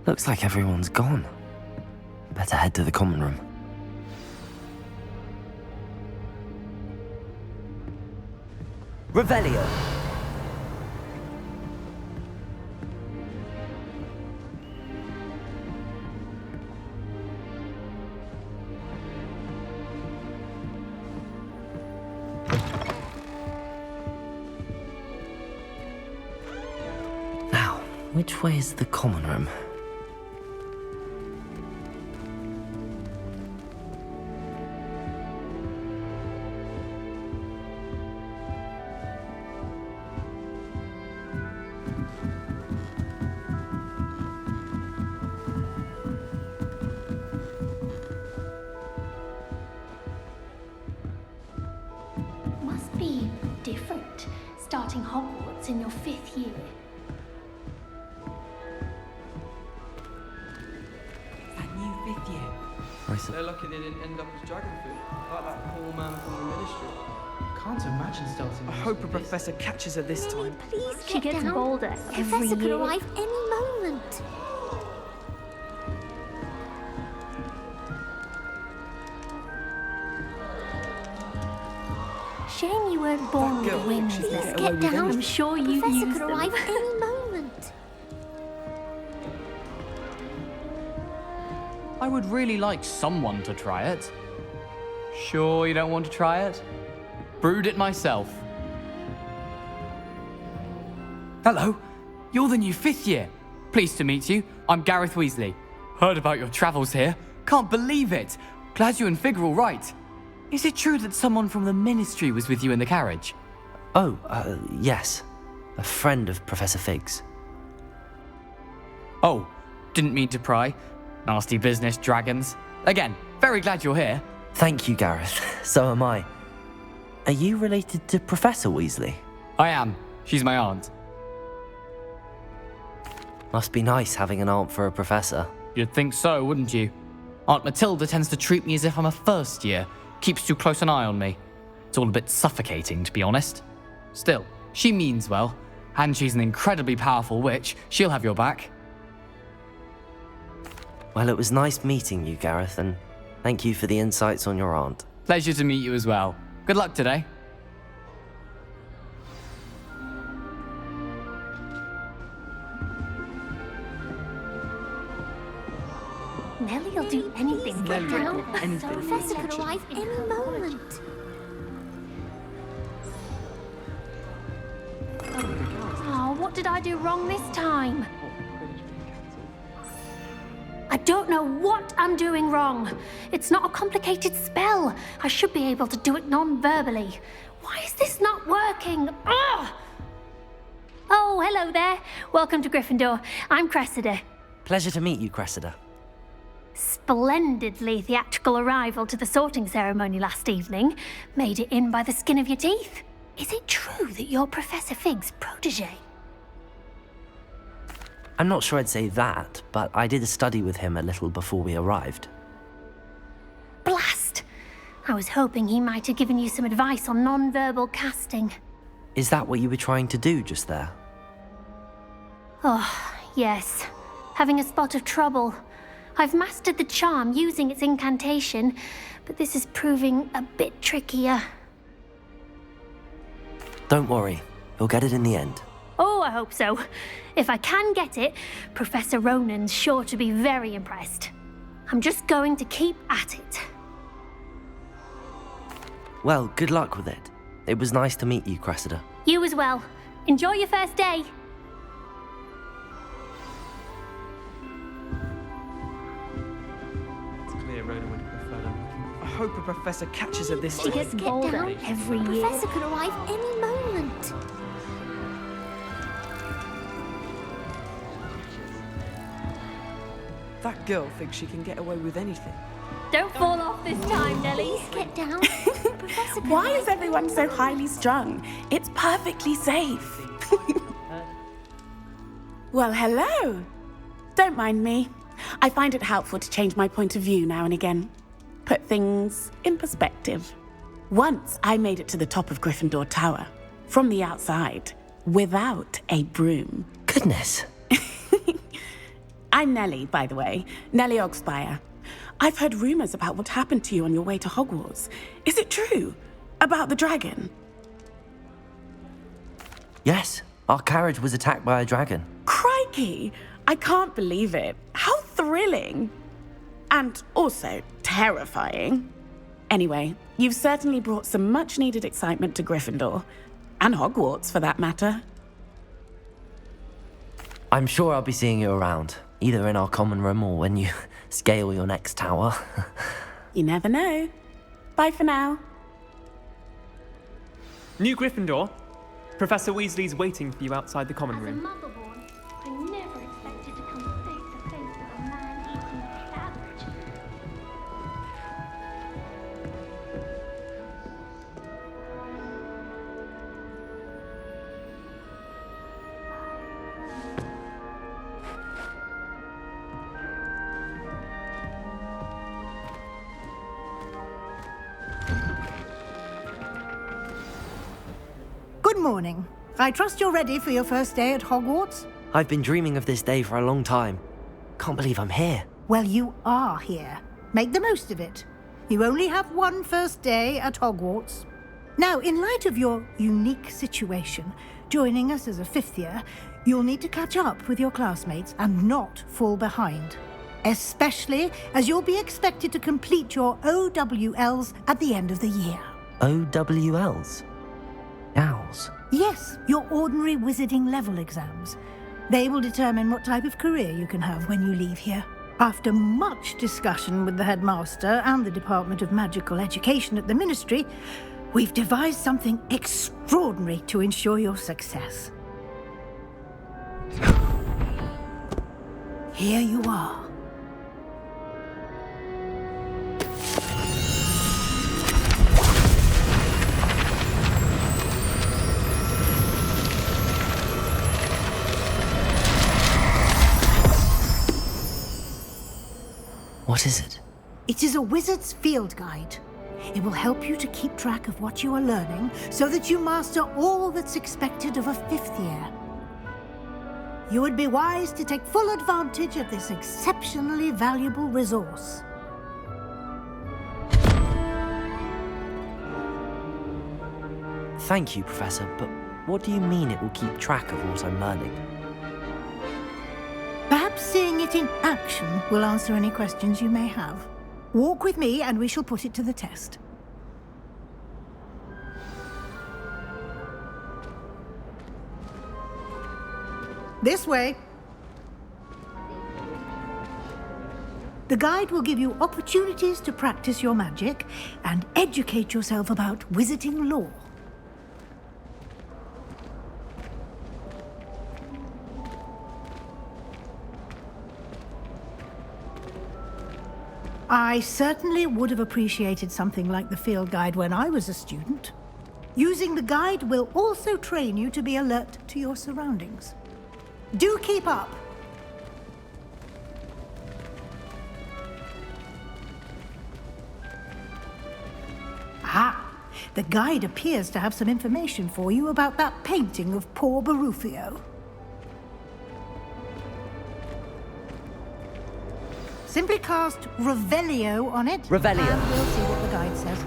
Looks like everyone's gone. Better head to the common room. Revelio. Now, which way is the common room? Must be different starting Hogwarts in your 5th year. That new 5th year. They're lucky they didn't end up as dragon food, like that poor man from the ministry. Can't imagine starting. I hope a professor catches her this time. Please She get gets down. bolder The every Professor could year. arrive any moment. Shame you weren't born with girl wings thinks she there. can get away with I'm anything. sure The you Professor used could them. arrive any moment. I would really like someone to try it. Sure you don't want to try it? Brewed it myself. Hello, you're the new 5th year. Pleased to meet you. I'm Gareth Weasley. Heard about your travels here. Can't believe it. Glad you and Fig are all right. Is it true that someone from the ministry was with you in the carriage? Oh, yes. A friend of Professor Fig's. Oh, didn't mean to pry. Nasty business, dragons. Again, very glad you're here. Thank you, Gareth. So am I. Are you related to Professor Weasley? I am. She's my aunt. Must be nice having an aunt for a professor. You'd think so, wouldn't you? Aunt Matilda tends to treat me as if I'm a first year. Keeps too close an eye on me. It's all a bit suffocating, to be honest. Still, she means well. And she's an incredibly powerful witch. She'll have your back. Well, it was nice meeting you, Gareth, and thank you for the insights on your aunt. Pleasure to meet you as well. Good luck today. Nellie'll do anything for Nellie her. will do anything. The Professor could arrive any moment. Oh, what did I do wrong this time? I don't know what I'm doing wrong. It's not a complicated spell. I should be able to do it non-verbally. Why is this not working? Ugh! Oh, hello there. Welcome to Gryffindor. I'm Cressida. Pleasure to meet you, Cressida. Splendidly theatrical arrival to the sorting ceremony last evening. Made it in by the skin of your teeth. Is it true that you're Professor Fig's protege? I'm not sure I'd say that, but I did a study with him a little before we arrived. Blast! I was hoping he might have given you some advice on non-verbal casting. Is that what you were trying to do just there? Oh, yes. Having a spot of trouble. I've mastered the charm using its incantation, but this is proving a bit trickier. Don't worry, you'll get it in the end. Oh, I hope so. If I can get it, Professor Ronan's sure to be very impressed. I'm just going to keep at it. Well, good luck with it. It was nice to meet you, Cressida. You as well. Enjoy your first day. It's clear Ronan would have preferred her. I hope a professor catches her this She time. gets Get bolder down. every The year. Professor could arrive any moment. That girl thinks she can get away with anything. Don't fall off this time, Nellie. Please get down. The Professor could Why arrive is everyone so highly strung? It's perfectly safe. Well, hello. Don't mind me. I find it helpful to change my point of view now and again. Put things in perspective. Once I made it to the top of Gryffindor Tower, from the outside, without a broom. Goodness. I'm Nellie, by the way. Nellie Ogspire. I've heard rumors about what happened to you on your way to Hogwarts. Is it true? About the dragon? Yes, our carriage was attacked by a dragon. Crikey! I can't believe it. How thrilling! And also terrifying. Anyway, you've certainly brought some much-needed excitement to Gryffindor. And Hogwarts, for that matter. I'm sure I'll be seeing you around, either in our common room or when you scale your next tower. You never know. Bye for now. New Gryffindor. Professor Weasley's waiting for you outside the common As a room. motherborn, I never expected to come face to face with a man-eating savage. Good morning. I trust you're ready for your first day at Hogwarts? I've been dreaming of this day for a long time. Can't believe I'm here. Well, you are here. Make the most of it. You only have one first day at Hogwarts. Now, in light of your unique situation, joining us as a fifth year, you'll need to catch up with your classmates and not fall behind. Especially as you'll be expected to complete your OWLs at the end of the year. OWLs? Owls? Yes, your ordinary wizarding level exams. They will determine what type of career you can have when you leave here. After much discussion with the headmaster and the Department of Magical Education at the Ministry, we've devised something extraordinary to ensure your success. Here you are. What is it? It is a wizard's field guide. It will help you to keep track of what you are learning so that you master all that's expected of a fifth year. You would be wise to take full advantage of this exceptionally valuable resource. Thank you, Professor, but what do you mean it will keep track of what I'm learning? Perhaps seeing it in action will answer any questions you may have. Walk with me and we shall put it to the test. This way. The guide will give you opportunities to practice your magic and educate yourself about wizarding lore. I certainly would have appreciated something like the field guide when I was a student. Using the guide will also train you to be alert to your surroundings. Do keep up. Ah, the guide appears to have some information for you about that painting of poor Barufio. Simply cast Revelio on it. Revelio. And we'll see what the guide says.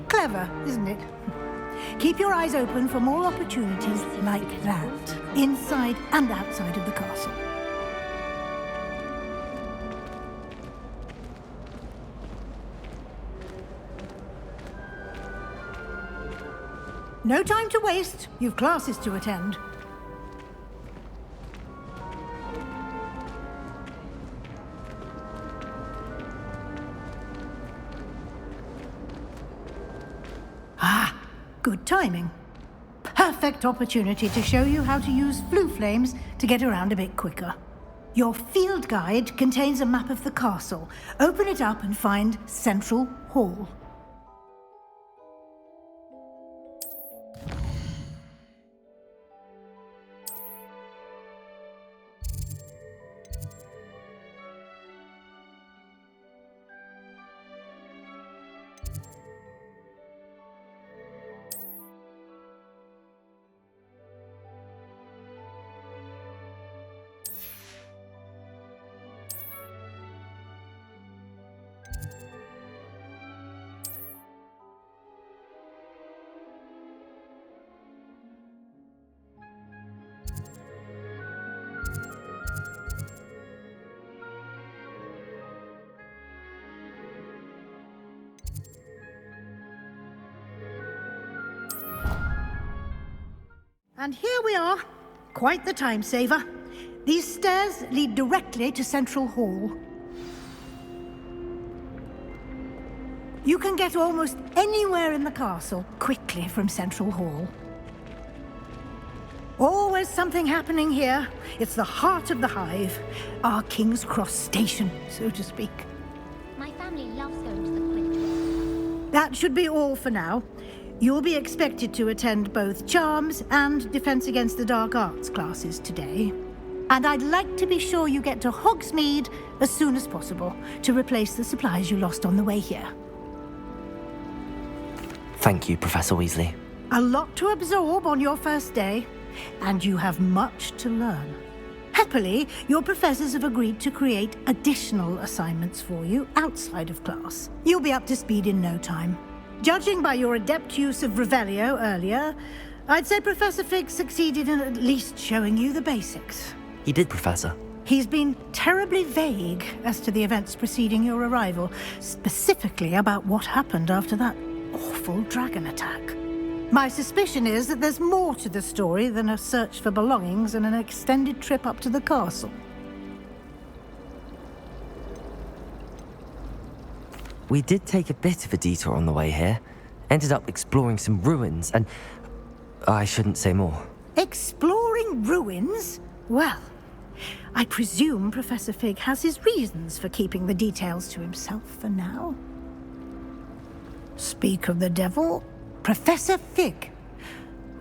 Clever, isn't it? Keep your eyes open for more opportunities like that, inside and outside of the castle. No time to waste. You've classes to attend. Ah, good timing. perfect opportunity to show you how to use flue flames to get around a bit quicker. Your field guide contains a map of the castle. Open it up and find Central Hall. And here we are. Quite the time saver. These stairs lead directly to Central Hall. You can get almost anywhere in the castle quickly from Central Hall. Always something happening here. It's the heart of the hive. Our King's Cross station, so to speak. My family loves going to the quiz. That should be all for now. You'll be expected to attend both Charms and Defense Against the Dark Arts classes today. And I'd like to be sure you get to Hogsmeade as soon as possible to replace the supplies you lost on the way here. Thank you, Professor Weasley. A lot to absorb on your first day, and you have much to learn. Happily, your professors have agreed to create additional assignments for you outside of class. You'll be up to speed in no time. Judging by your adept use of Revelio earlier, I'd say Professor Fig succeeded in at least showing you the basics. He did, Professor. He's been terribly vague as to the events preceding your arrival, specifically about what happened after that awful dragon attack. My suspicion is that there's more to the story than a search for belongings and an extended trip up to the castle. We did take a bit of a detour on the way here. Ended up exploring some ruins and... I shouldn't say more. Exploring ruins? Well, I presume Professor Fig has his reasons for keeping the details to himself for now. Speak of the devil, Professor Fig.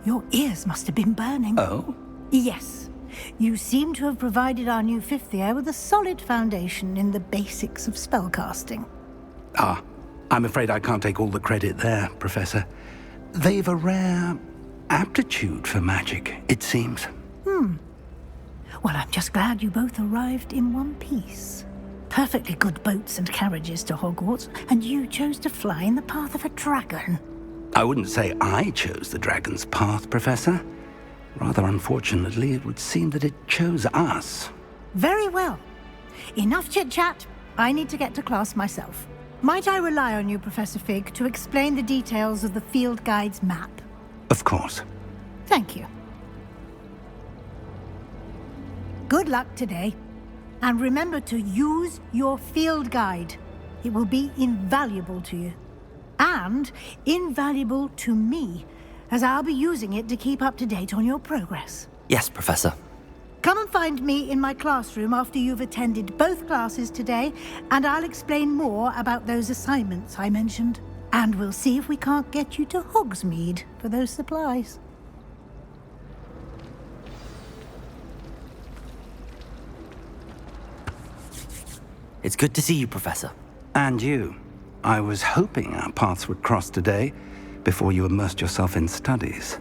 Your ears must have been burning. Oh? Yes. You seem to have provided our new fifth year with a solid foundation in the basics of spellcasting. Ah, I'm afraid I can't take all the credit there, Professor. They've a rare aptitude for magic, it seems. Well, I'm just glad you both arrived in one piece. Perfectly good boats and carriages to Hogwarts, and you chose to fly in the path of a dragon. I wouldn't say I chose the dragon's path, Professor. Rather unfortunately, it would seem that it chose us. Very well. Enough chit-chat. I need to get to class myself. Might I rely on you, Professor Fig, to explain the details of the field guide's map? Of course. Thank you. Good luck today. And remember to use your field guide. It will be invaluable to you. And invaluable to me, as I'll be using it to keep up to date on your progress. Yes, Professor. Come and find me in my classroom after you've attended both classes today, and I'll explain more about those assignments I mentioned. And we'll see if we can't get you to Hogsmeade for those supplies. It's good to see you, Professor. And you. I was hoping our paths would cross today, before you immersed yourself in studies.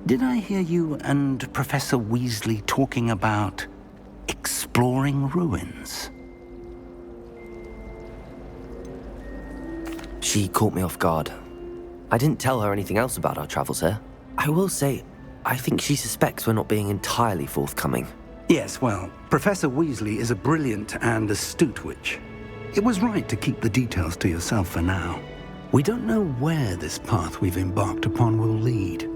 Did I hear you and Professor Weasley talking about exploring ruins? She caught me off guard. I didn't tell her anything else about our travels here. I will say, I think she suspects we're not being entirely forthcoming. Yes, well, Professor Weasley is a brilliant and astute witch. It was right to keep the details to yourself for now. We don't know where this path we've embarked upon will lead.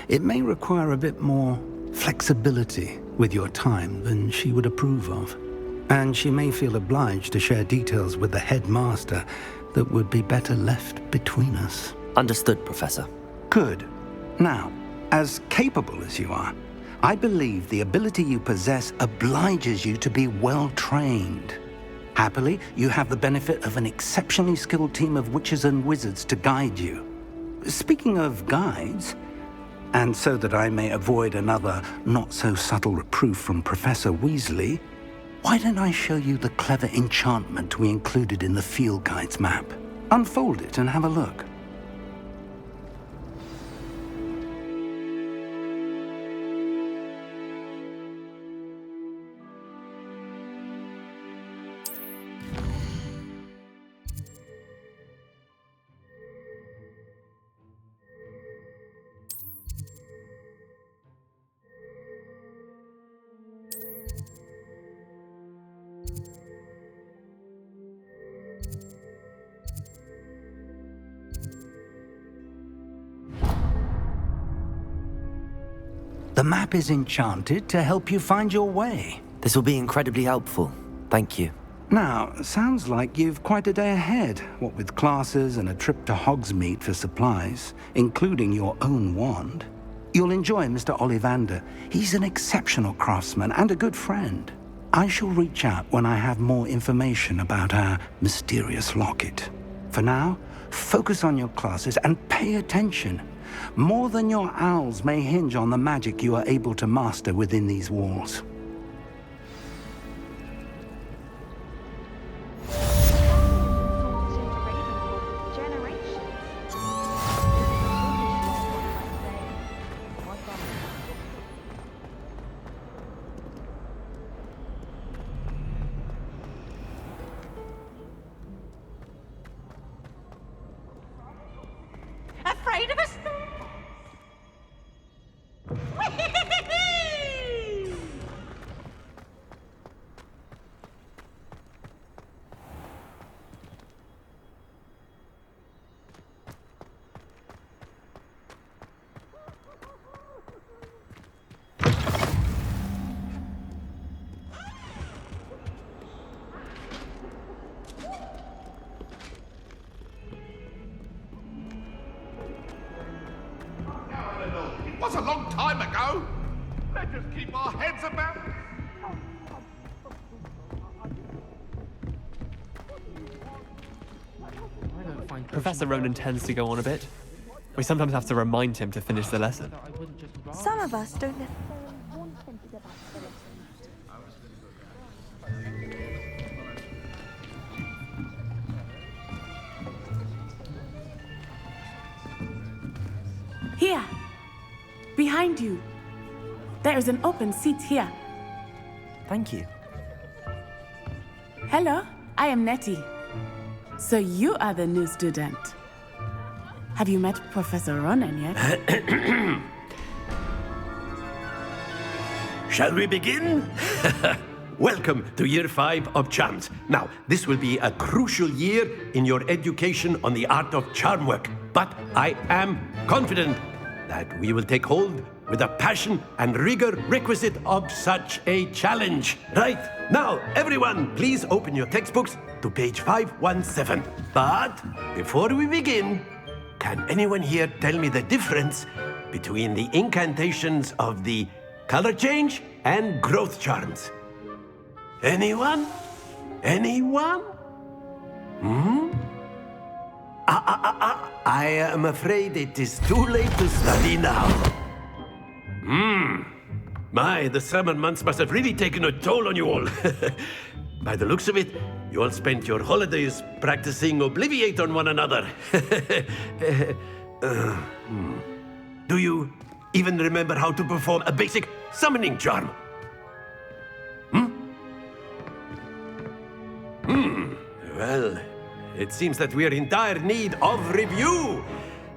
It may require a bit more flexibility with your time than she would approve of. And she may feel obliged to share details with the headmaster that would be better left between us. Understood, Professor. Good. Now, As capable as you are, I believe the ability you possess obliges you to be well trained. Happily, you have the benefit of an exceptionally skilled team of witches and wizards to guide you. Speaking of guides, and so that I may avoid another not-so-subtle reproof from Professor Weasley, why don't I show you the clever enchantment we included in the field guide's map? Unfold it and have a look. The map is enchanted to help you find your way. This will be incredibly helpful. Thank you. Now, sounds like you've quite a day ahead, what with classes and a trip to Hogsmeade for supplies, including your own wand. You'll enjoy Mr. Ollivander. He's an exceptional craftsman and a good friend. I shall reach out when I have more information about our mysterious locket. For now, focus on your classes and pay attention. More than your owls may hinge on the magic you are able to master within these walls. Afraid of us? It was a long time ago. Let's just keep our heads about. Professor Ronan tends to go on a bit. We sometimes have to remind him to finish the lesson. Some of us don't necessarily want him to go back to the lesson. Here. Behind you. There is an open seat here. Thank you. Hello, I am Nettie. So you are the new student. Have you met Professor Ronan yet? Shall we begin? Welcome to Year 5 of Charms. Now, this will be a crucial year in your education on the art of charm work. But I am confident that we will take hold with the passion and rigor requisite of such a challenge. Right, now, everyone, please open your textbooks to page 517. But before we begin, can anyone here tell me the difference between the incantations of the color change and growth charms? Anyone? Anyone? I am afraid it is too late to study now. My, the summer months must have really taken a toll on you all. By the looks of it, you all spent your holidays practicing Obliviate on one another. Do you even remember how to perform a basic summoning charm? Well, it seems that we are in dire need of review.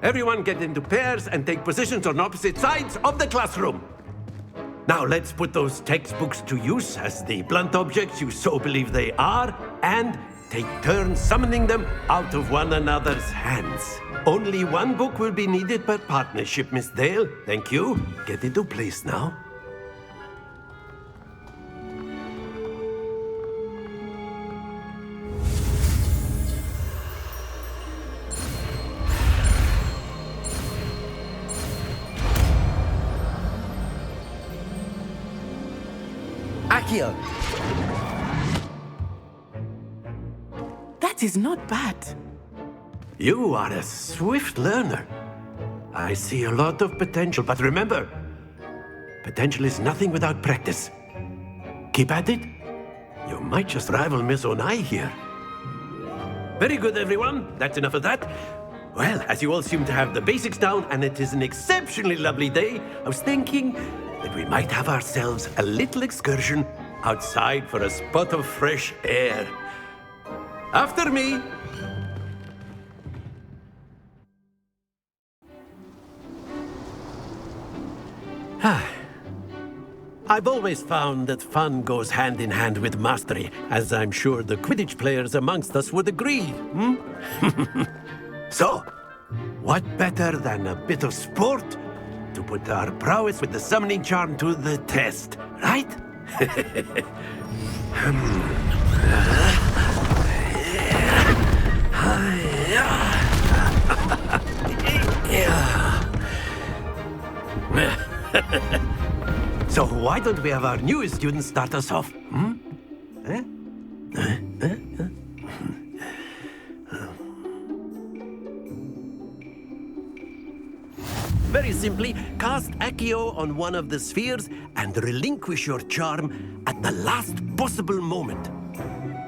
Everyone get into pairs and take positions on opposite sides of the classroom. Now let's put those textbooks to use as the blunt objects you so believe they are, and take turns summoning them out of one another's hands. Only one book will be needed per partnership, Miss Dale. Thank you. Get into place now. Accio! That is not bad. You are a swift learner. I see a lot of potential, but remember, potential is nothing without practice. Keep at it. You might just rival Miss Onai here. Very good, everyone. That's enough of that. Well, as you all seem to have the basics down, and it is an exceptionally lovely day, I was thinking that we might have ourselves a little excursion outside for a spot of fresh air. After me. I've always found that fun goes hand in hand with mastery, as I'm sure the Quidditch players amongst us would agree. So, what better than a bit of sport to put our prowess with the summoning charm to the test, right? So why don't we have our newest student start us off? Very simply, cast Accio on one of the spheres and relinquish your charm at the last possible moment.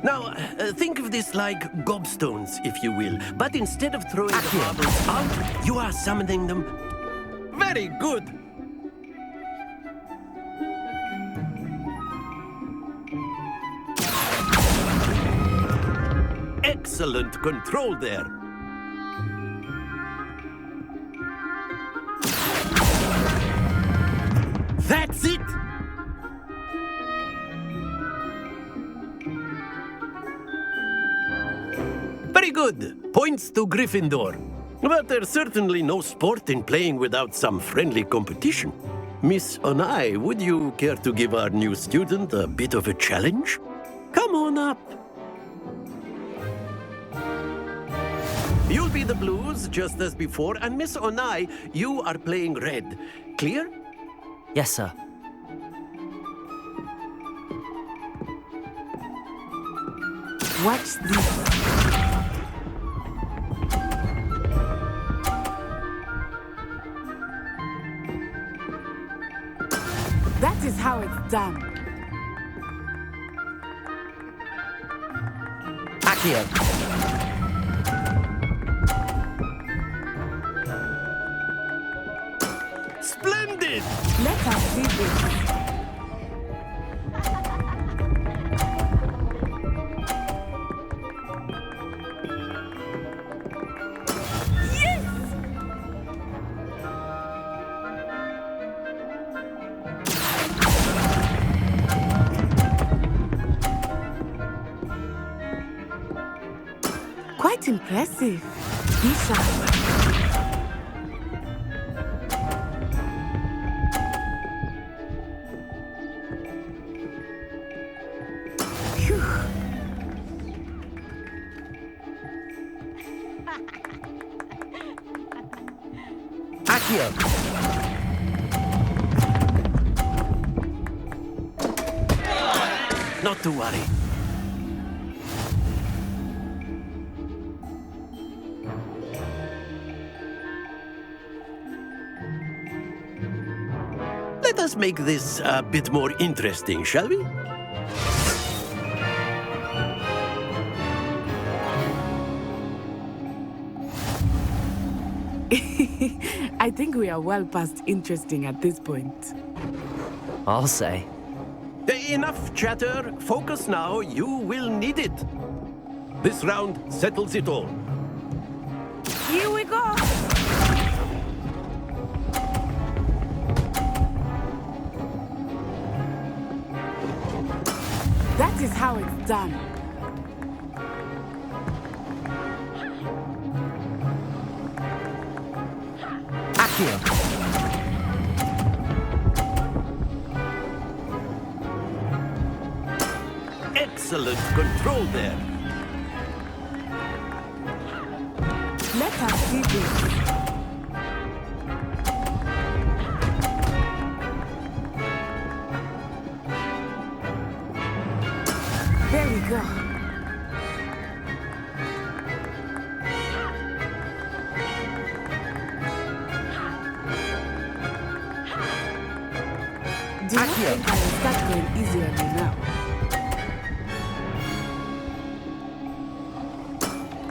Now, think of this like gobstones, if you will, but instead of throwing the marbles out, you are summoning them. Very good! Excellent control there. That's it! Very good. Points to Gryffindor. But there's certainly no sport in playing without some friendly competition. Miss Onai, would you care to give our new student a bit of a challenge? Come on up. You'll be the blues, just as before, and Miss Onai, you are playing red. Clear? Yes, sir. Watch this. That is how it's done. Accio! Splendid! Let us see this. Quite impressive. Be sharp. Accio! Not to worry. Let us make this a bit more interesting, shall we? I think we are well past interesting at this point. I'll say. Enough chatter. Focus now. You will need it. This round settles it all. Here we go! That is how it's done. Accio! Excellent control there. Let us see this. do not think I will start going easy on you now.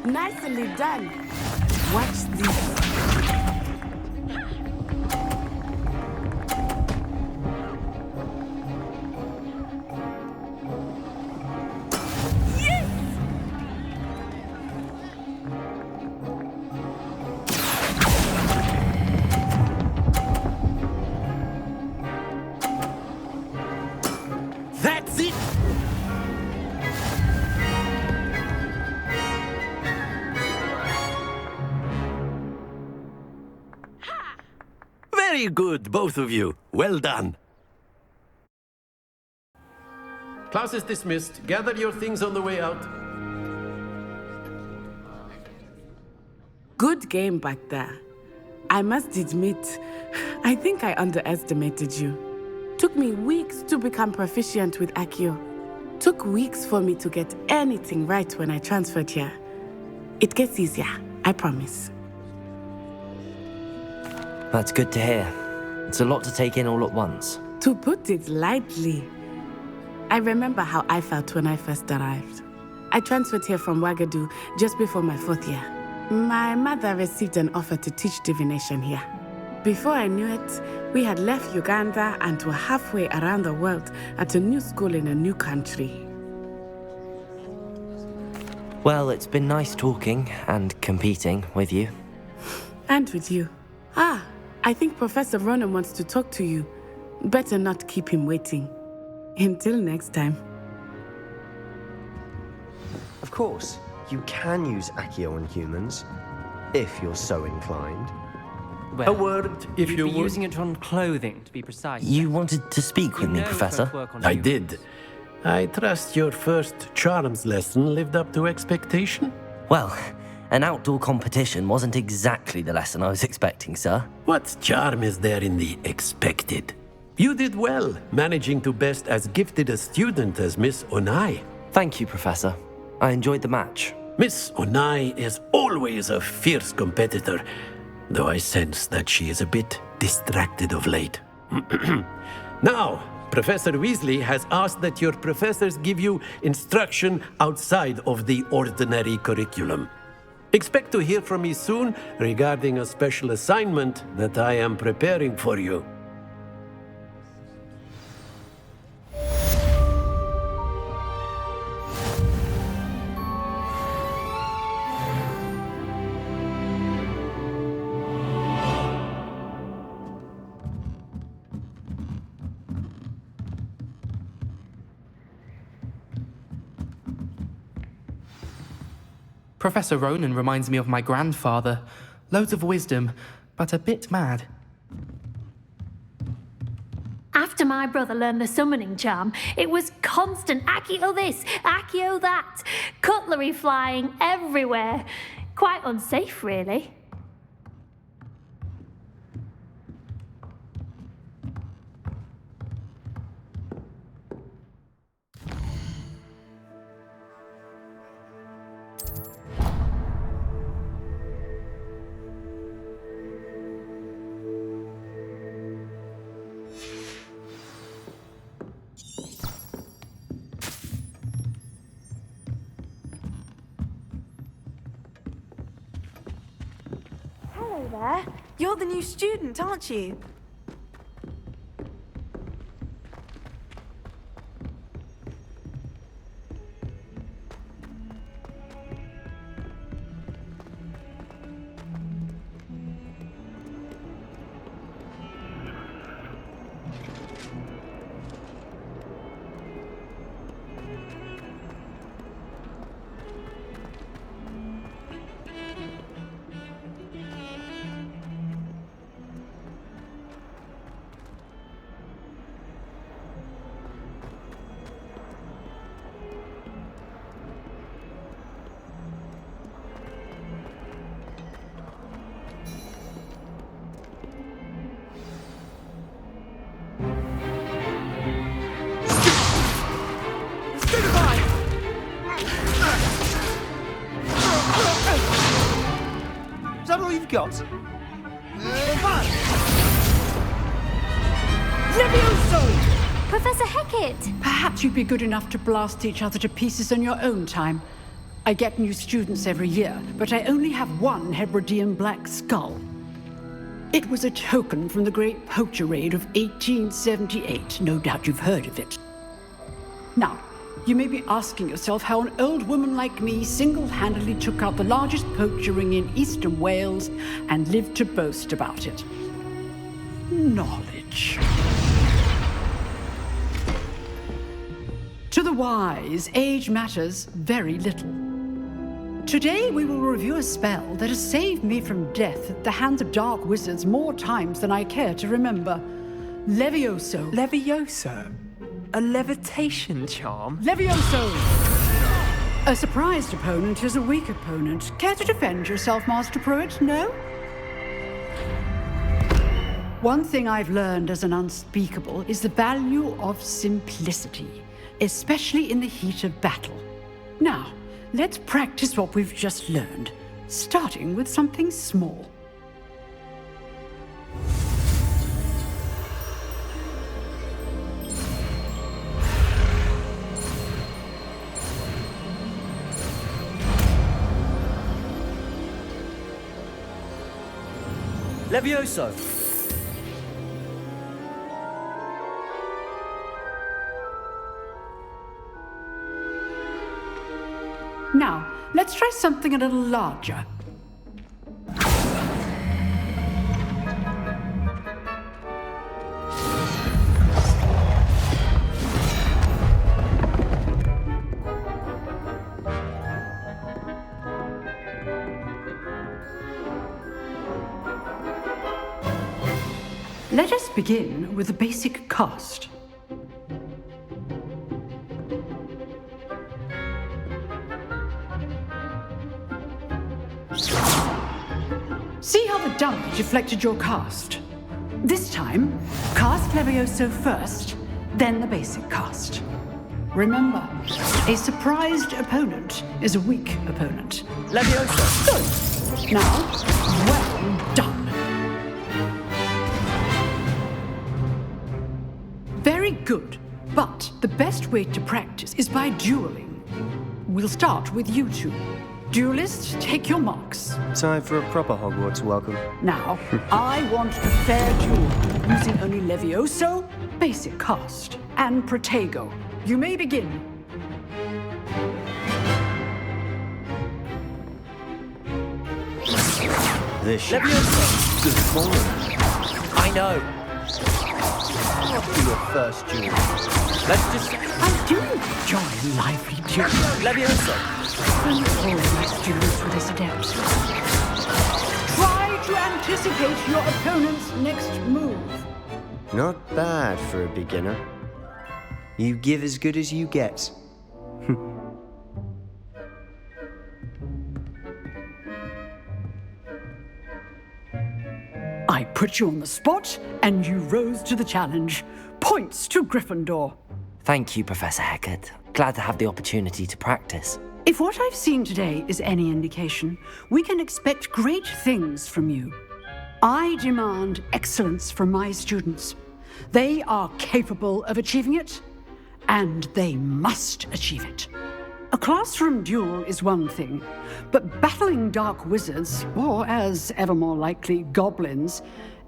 Nicely done. Watch this. That's it! Very good, both of you. Well done. Class is dismissed. Gather your things on the way out. Good game back there. I must admit, I think I underestimated you. Took me weeks to become proficient with Accio. Took weeks for me to get anything right when I transferred here. It gets easier, I promise. That's good to hear. It's a lot to take in all at once. To put it lightly, I remember how I felt when I first arrived. I transferred here from Ouagadougou just before my 4th year. My mother received an offer to teach divination here. Before I knew it, we had left Uganda and were halfway around the world at a new school in a new country. Well, it's been nice talking and competing with you. And with you. I think Professor Ronan wants to talk to you. Better not keep him waiting. Until next time. Of course, you can use Accio on humans, if you're so inclined. Well, A word, if you'd you be would. using it on clothing, to be precise. You wanted to speak with me, Professor? I did. I trust your first charms lesson lived up to expectation? Well, an outdoor competition wasn't exactly the lesson I was expecting, sir. What charm is there in the expected? You did well, managing to best as gifted a student as Miss Onai. Thank you, Professor. I enjoyed the match. Miss Onai is always a fierce competitor, though I sense that she is a bit distracted of late. Now, Professor Weasley has asked that your professors give you instruction outside of the ordinary curriculum. Expect to hear from me soon regarding a special assignment that I am preparing for you. Professor Ronan reminds me of my grandfather. Loads of wisdom, but a bit mad. After my brother learned the summoning charm, it was constant Accio this, Accio that, cutlery flying everywhere. Quite unsafe, really. Hello there. You're the new student, aren't you? Is that all you've got? Levioso! Professor Hecat! Perhaps you'd be good enough to blast each other to pieces on your own time. I get new students every year, but I only have one Hebridean black skull. It was a token from the Great Poacher Raid of 1878. No doubt you've heard of it. Now, you may be asking yourself how an old woman like me single-handedly took out the largest poacher ring in eastern Wales and lived to boast about it. Knowledge. To the wise, age matters very little. Today we will review a spell that has saved me from death at the hands of dark wizards more times than I care to remember. Levioso. Levioso? A levitation charm? Levioso! A surprised opponent is a weak opponent. Care to defend yourself, Master Pruitt? No? One thing I've learned as an unspeakable is the value of simplicity, especially in the heat of battle. Now, let's practice what we've just learned, starting with something small. Levioso! Now, let's try something a little larger. Let us begin with the basic cast. See how the dummy deflected your cast? This time, cast Levioso first, then the basic cast. Remember, a surprised opponent is a weak opponent. Levioso! Good. Now, well done. Very good, but the best way to practice is by dueling. We'll start with you two. Duelists, take your marks. Time for a proper Hogwarts welcome. Now, I want a fair duel, using only Levioso, basic cast, and Protego. You may begin. This shit. Levioso! Good morning. I know. After your first duel, let's just... I do enjoy lively duels. Levioso! And always duels with this adept. Try to anticipate your opponent's next move. Not bad for a beginner. You give as good as you get. I put you on the spot, and you rose to the challenge. Points to Gryffindor. Thank you, Professor Hecat. Glad to have the opportunity to practice. If what I've seen today is any indication, we can expect great things from you. I demand excellence from my students. They are capable of achieving it, and they must achieve it. A classroom duel is one thing, but battling dark wizards, or as ever more likely, goblins,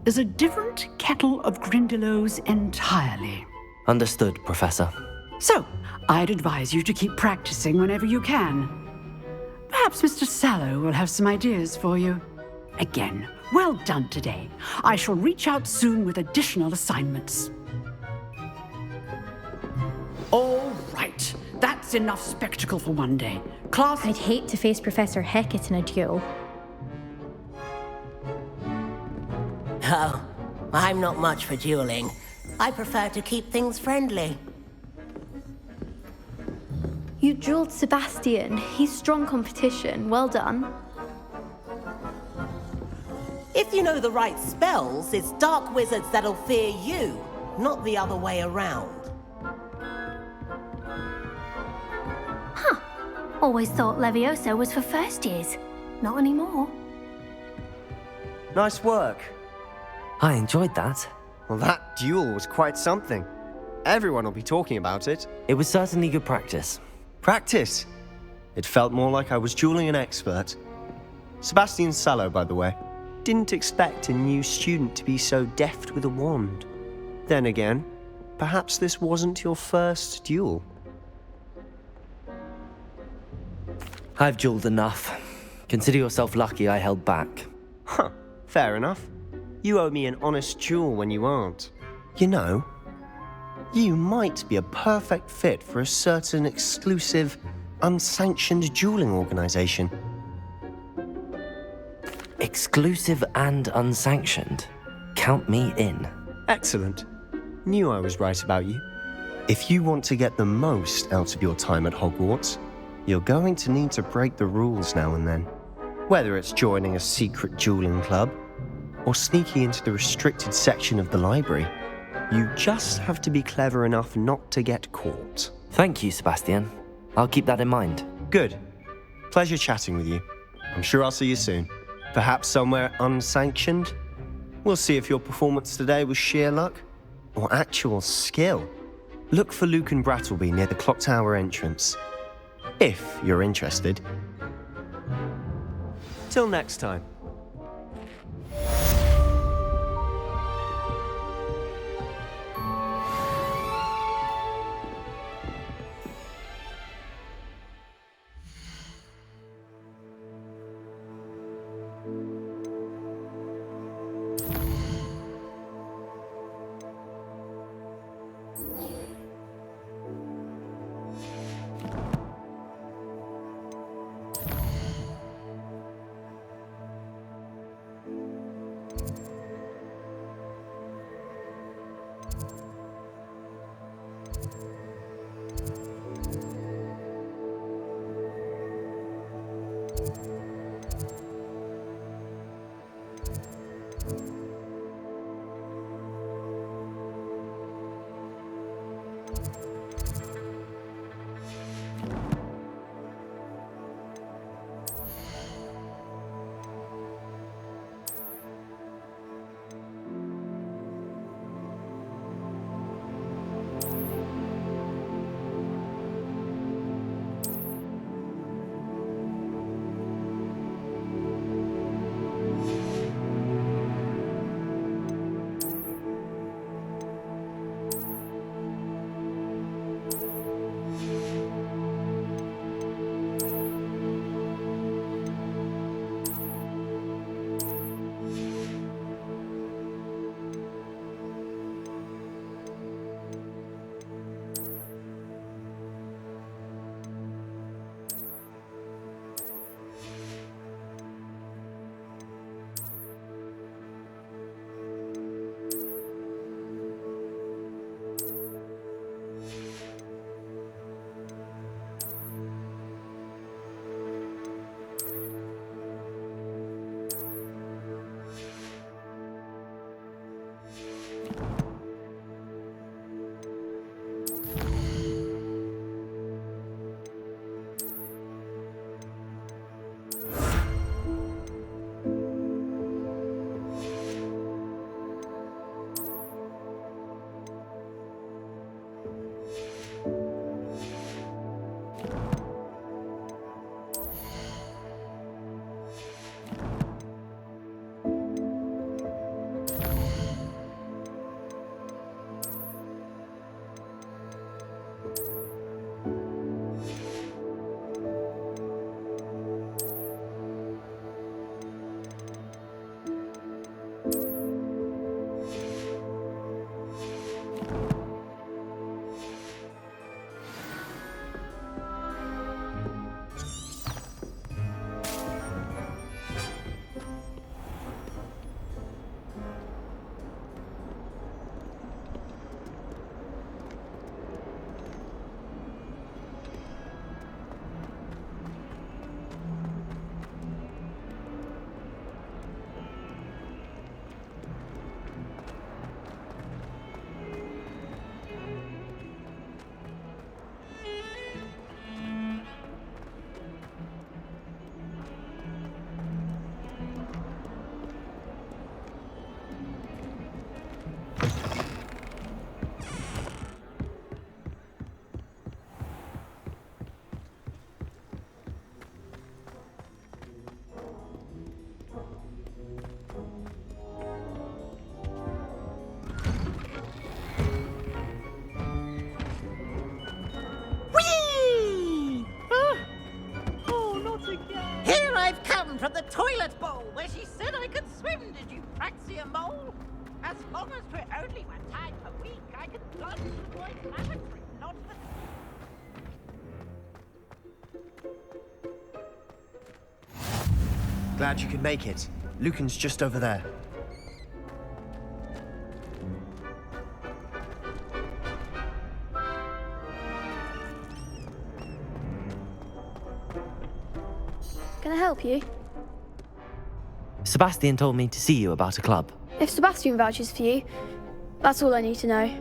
is a different kettle of Grindylows entirely. Understood, Professor. So, I'd advise you to keep practicing whenever you can. Perhaps Mr. Sallow will have some ideas for you. Again, well done today. I shall reach out soon with additional assignments. All right. That's enough spectacle for one day. Class... I'd hate to face Professor Hecat in a duel. Oh, I'm not much for dueling. I prefer to keep things friendly. You dueled Sebastian. He's strong competition. Well done. If you know the right spells, it's dark wizards that'll fear you, not the other way around. Huh. Always thought Levioso was for first years. Not anymore. Nice work. I enjoyed that. Well, that duel was quite something. Everyone will be talking about it. It was certainly good practice. Practice? It felt more like I was dueling an expert. Sebastian Sallow, by the way. Didn't expect a new student to be so deft with a wand. Then again, perhaps this wasn't your first duel. I've dueled enough. Consider yourself lucky I held back. Huh, fair enough. You owe me an honest duel when you aren't. You know, you might be a perfect fit for a certain exclusive, unsanctioned dueling organization. Exclusive and unsanctioned. Count me in. Excellent. Knew I was right about you. If you want to get the most out of your time at Hogwarts, you're going to need to break the rules now and then. Whether it's joining a secret dueling club or sneaking into the restricted section of the library, you just have to be clever enough not to get caught. Thank you, Sebastian. I'll keep that in mind. Good. Pleasure chatting with you. I'm sure I'll see you soon. Perhaps somewhere unsanctioned? We'll see if your performance today was sheer luck or actual skill. Look for Luke and Brattleby near the clock tower entrance. If you're interested. Till next time. you, Mole. As long as we're only one time a week, I can plunge to the boys' lavatory, not the... Glad you could make it. Lucan's just over there. Can I help you? Sebastian told me to see you about a club. If Sebastian vouches for you, that's all I need to know.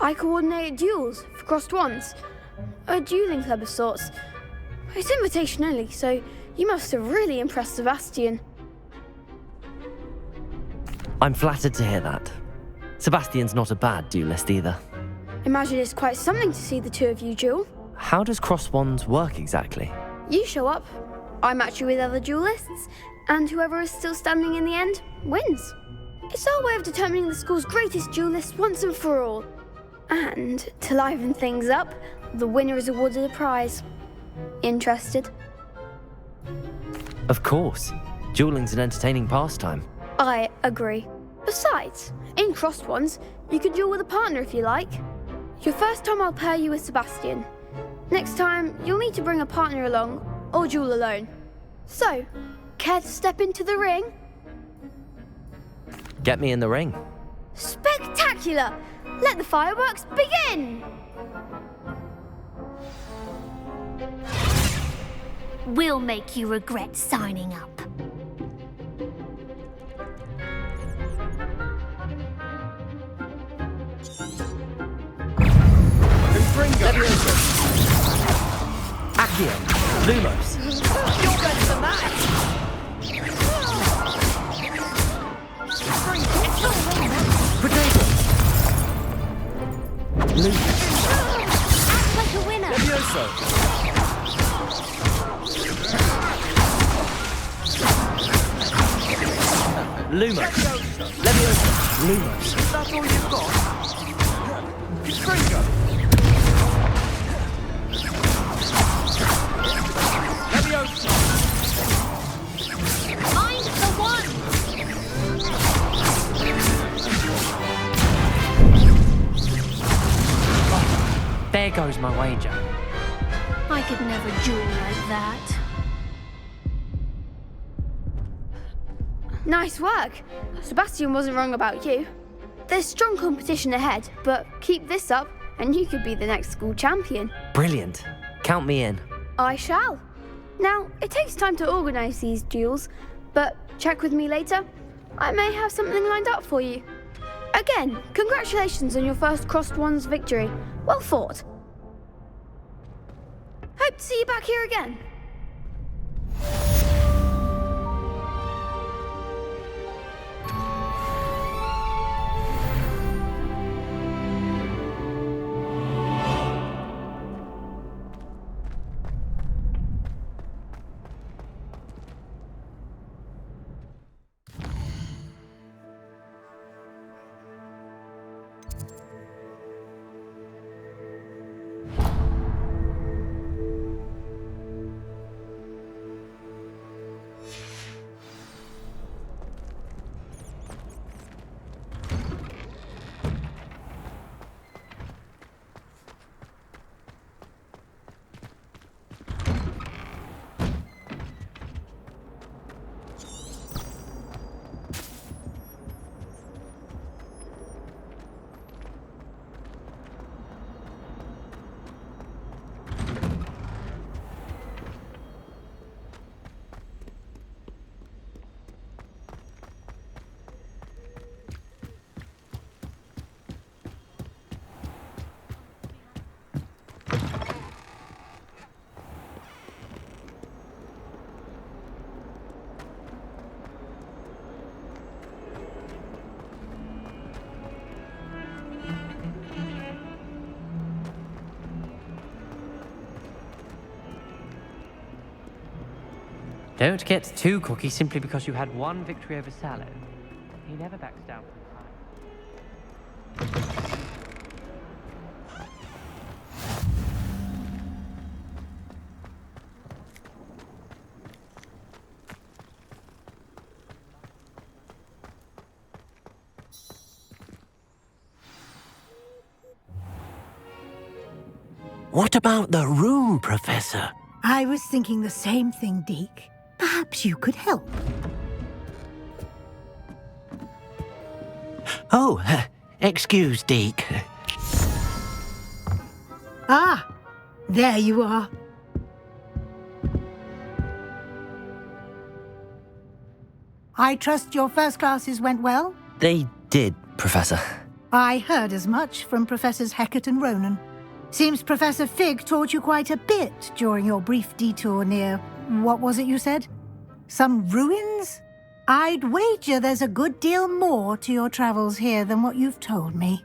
I coordinate duels for crossed wands. A dueling club of sorts. It's invitation only, so you must have really impressed Sebastian. I'm flattered to hear that. Sebastian's not a bad duelist either. Imagine it's quite something to see the two of you duel. How does cross wands work exactly? You show up, I match you with other duelists, and whoever is still standing in the end wins. It's our way of determining the school's greatest duelist once and for all. And to liven things up, the winner is awarded a prize. Interested? Of course. Dueling's an entertaining pastime. I agree. Besides, in crossed ones, you can duel with a partner if you like. Your first time I'll pair you with Sebastian. Next time, you'll need to bring a partner along, or duel alone. So, care to step into the ring? Get me in the ring. Spectacular! Let the fireworks begin! We'll make you regret signing up. Accio, Lumos. You're better than that! Potato. Act like a winner! Levioso. Lumos. Levioso. Lumos. Is that all you've got? Stringo. Levioso. Mind the one! There goes my wager. I could never duel like that. Nice work. Sebastian wasn't wrong about you. There's strong competition ahead, but keep this up and you could be the next school champion. Brilliant. Count me in. I shall. Now, it takes time to organise these duels, but check with me later. I may have something lined up for you. Again, congratulations on your first crossed wands victory. Well fought. Hope to see you back here again. Don't get too cocky simply because you had one victory over Sallow. He never backs down from time. What about the room, Professor? I was thinking the same thing, Deke. Perhaps you could help. Oh, excuse, Deke. Ah, there you are. I trust your first classes went well? They did, Professor. I heard as much from Professors Hecat and Ronan. Seems Professor Fig taught you quite a bit during your brief detour near... what was it you said? Some ruins? I'd wager there's a good deal more to your travels here than what you've told me.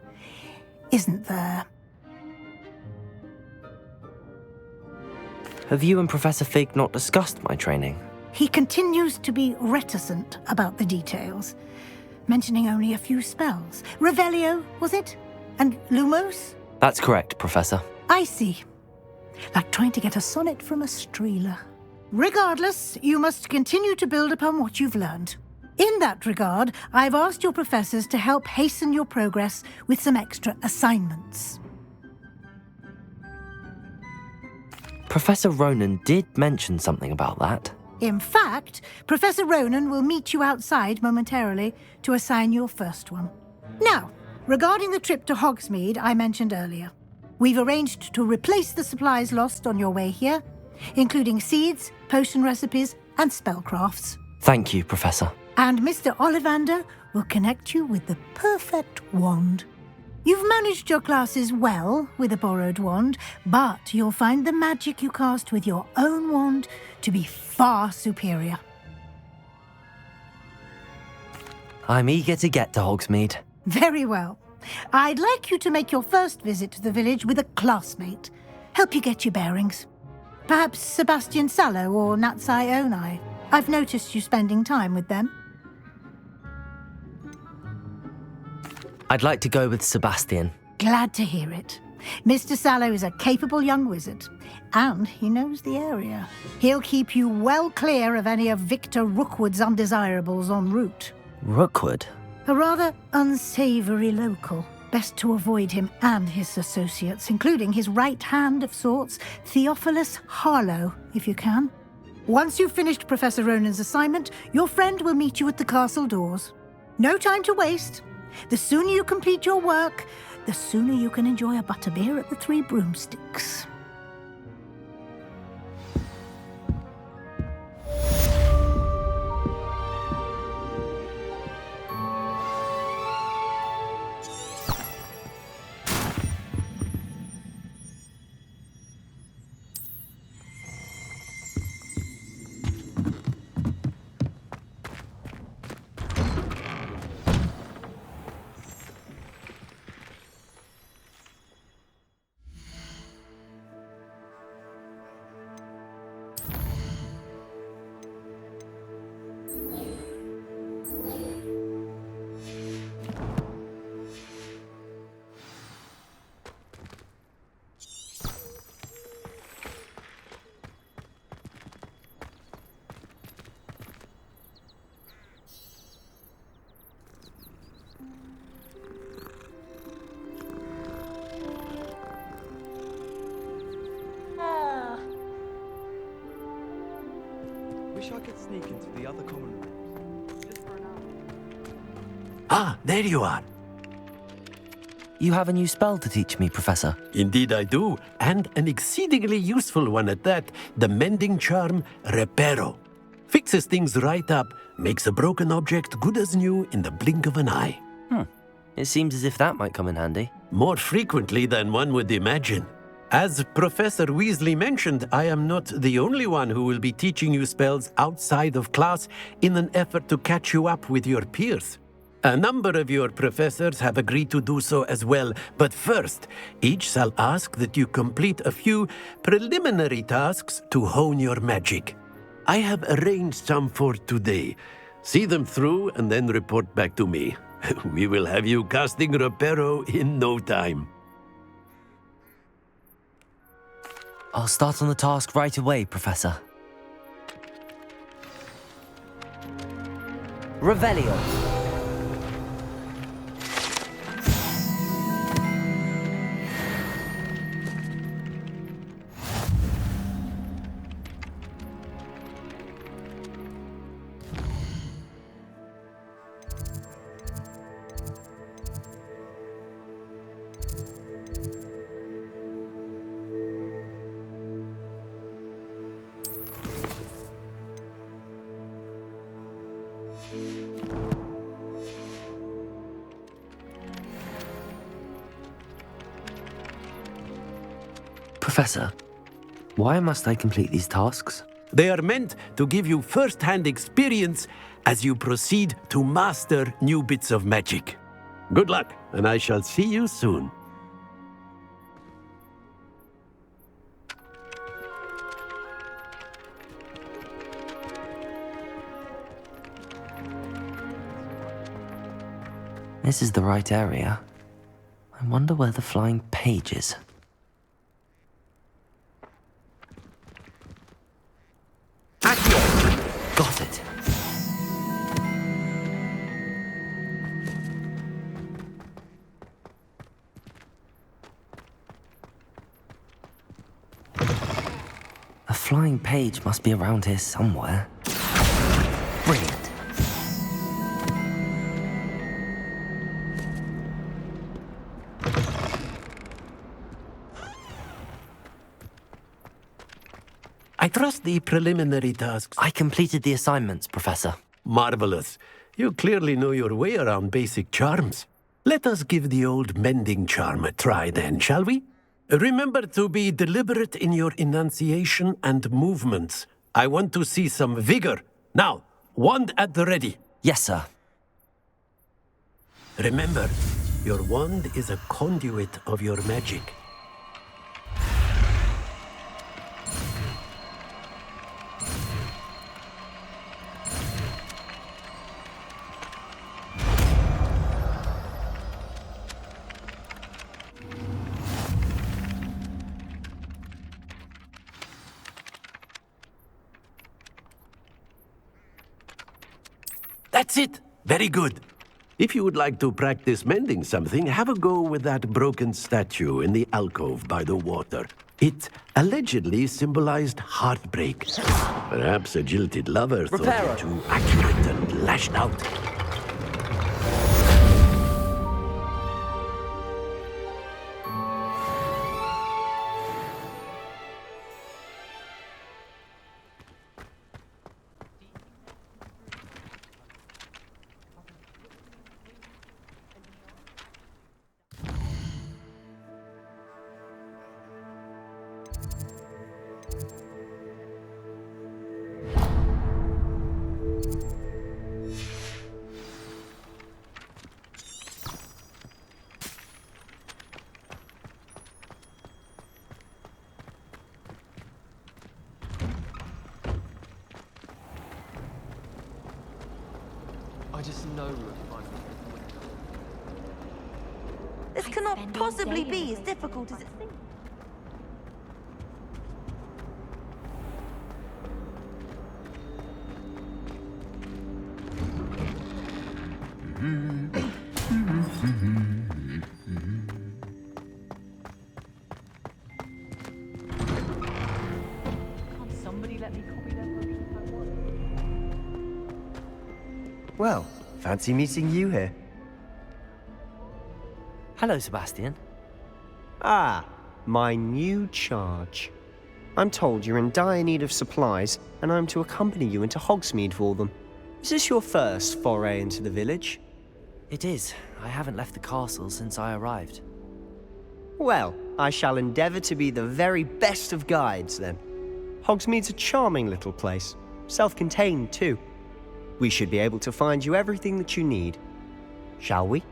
Isn't there? Have you and Professor Fig not discussed my training? He continues to be reticent about the details, mentioning only a few spells. Revelio, was it? And Lumos? That's correct, Professor. I see. Like trying to get a sonnet from a streeler. Regardless, you must continue to build upon what you've learned. In that regard, I've asked your professors to help hasten your progress with some extra assignments. Professor Ronan did mention something about that. In fact, Professor Ronan will meet you outside momentarily to assign your first one. Now, regarding the trip to Hogsmeade I mentioned earlier, we've arranged to replace the supplies lost on your way here, including seeds, potion recipes, and spellcrafts. Thank you, Professor. And Mr. Ollivander will connect you with the perfect wand. You've managed your classes well with a borrowed wand, but you'll find the magic you cast with your own wand to be far superior. I'm eager to get to Hogsmeade. Very well. I'd like you to make your first visit to the village with a classmate. Help you get your bearings. Perhaps Sebastian Sallow or Natsai Onai. I've noticed you spending time with them. I'd like to go with Sebastian. Glad to hear it. Mr. Sallow is a capable young wizard, and he knows the area. He'll keep you well clear of any of Victor Rookwood's undesirables en route. Rookwood? A rather unsavoury local. Best to avoid him and his associates, including his right hand of sorts, Theophilus Harlow, if you can. Once you've finished Professor Ronan's assignment, your friend will meet you at the castle doors. No time to waste. The sooner you complete your work, the sooner you can enjoy a butterbeer at the Three Broomsticks. Wish I could sneak into the other common room. Just for an hour. Ah, there you are. You have a new spell to teach me, Professor. Indeed I do, and an exceedingly useful one at that. The mending charm, Reparo. Fixes things right up, makes a broken object good as new in the blink of an eye. It seems as if that might come in handy. More frequently than one would imagine. As Professor Weasley mentioned, I am not the only one who will be teaching you spells outside of class in an effort to catch you up with your peers. A number of your professors have agreed to do so as well, but first, each shall ask that you complete a few preliminary tasks to hone your magic. I have arranged some for today. See them through and then report back to me. We will have you casting Reparo in no time. I'll start on the task right away, Professor. Revelio. Professor, why must I complete these tasks? They are meant to give you first-hand experience as you proceed to master new bits of magic. Good luck, and I shall see you soon. This is the right area. I wonder where the flying page is. Got it. A flying page must be around here somewhere. Brilliant. I trust the preliminary tasks. I completed the assignments, Professor. Marvelous. You clearly know your way around basic charms. Let us give the old mending charm a try then, shall we? Remember to be deliberate in your enunciation and movements. I want to see some vigor. Now, wand at the ready. Yes, sir. Remember, your wand is a conduit of your magic. That's it! Very good. If you would like to practice mending something, have a go with that broken statue in the alcove by the water. It allegedly symbolized heartbreak. Perhaps a jilted lover thought it too accurate and lashed out. I just know This cannot possibly be as difficult as it seems. Well, fancy meeting you here. Hello, Sebastian. Ah, my new charge. I'm told you're in dire need of supplies, and I'm to accompany you into Hogsmeade for them. Is this your first foray into the village? It is. I haven't left the castle since I arrived. Well, I shall endeavour to be the very best of guides, then. Hogsmeade's a charming little place, self-contained too. We should be able to find you everything that you need. Shall we?